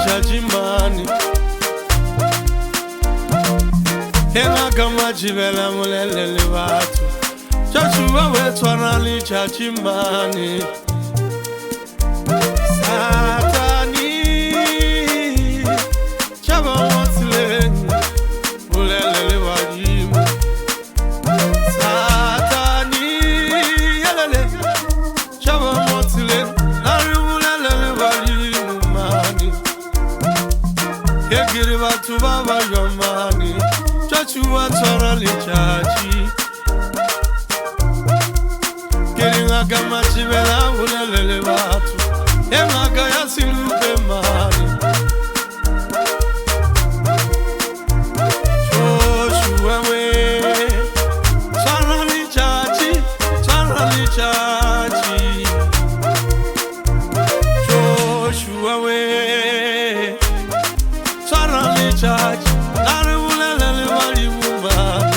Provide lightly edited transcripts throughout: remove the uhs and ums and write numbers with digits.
chachimani Henga kama chibela mulelele watu Chachuwa wetwanali chachimani Satani Chaba watileni mulelele wajimu Satani Yelele Chaba watileni Nari mulelele wajimu mani Yegiri watu baba yomani Chachuwa twanali chachi Kiringa kama chibela mulelele watu Yenga kaya silupe mani Joshua we Twanali chachi Joshua we Twanali chachi Nari mulelele wali mumani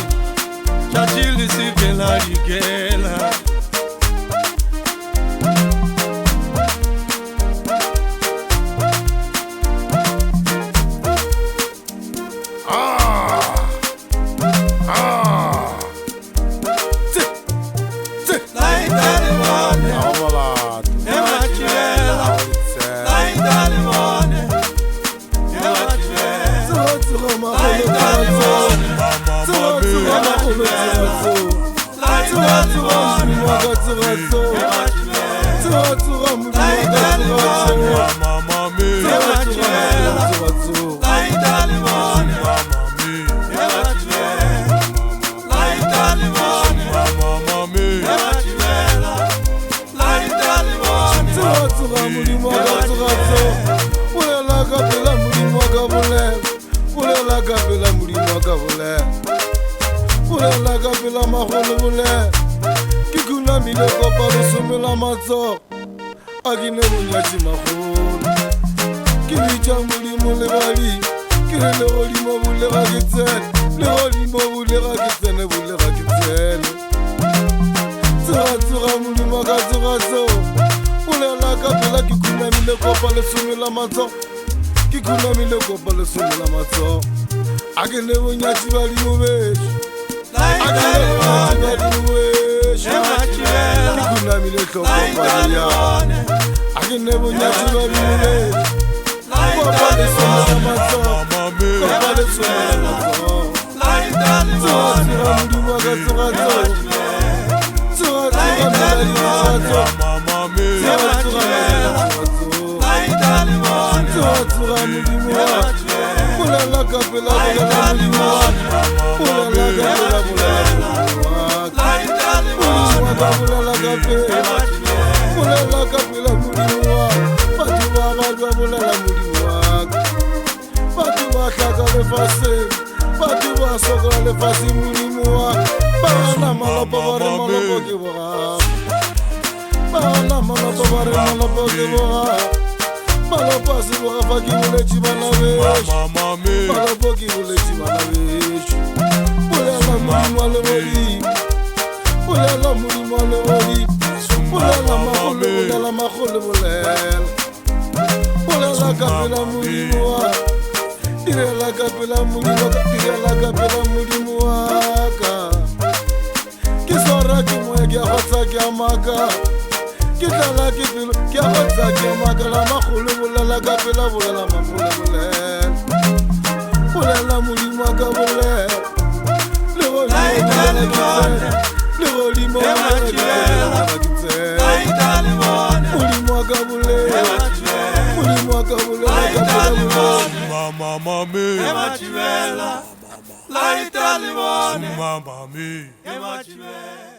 Chachi lisikela ligela Kapela maholo bule Kikuna mile kopa lusume la mazo Agine bunyati maholo Kilicha mulimo le bali Kile le olimo bule rakitene Le olimo bule rakitene bule rakitene Tura mulimo katurazo Ule la kapela kikuna mile kopa lusume la mazo Kikuna mile kopa lusume la mazo Agine bunyati bali mubeshi Kikuna mile kopalia Agine bunyati baliwe Kopale soma mazo Kopale soma mazo Tura mulimu akaturazo Tura milali mazo Tura mulimu Ulala kapela mulimu Ulala kapela mulimu Fatu wagadwa mulala mulimu Fatu wakaka lefase Fatu wasoka lefase mulimu Bana malopo vare malopo kibora Bana malopo vare malopo kibora Malopo si waka faki ule chibana vesh Malopo ki ule chibana vesh Ulala mulimu alewoli Ulala mulimu alewoli Ulala mahole bulela Ulala kapela mulimu wa Irela kapela mulimu wa Irela kapela mulimu waka Kisora kimwe kia khotsa kia maka Kitala kipilu kia khotsa kia maka La mahole bulela kapela bulela mahole bulela Ulala mulimu waka bulela Lewo bulela kitene Lewo limo bulela kitene Mama me, Emachiwela, la Italimone, Mama me, Emachiwela.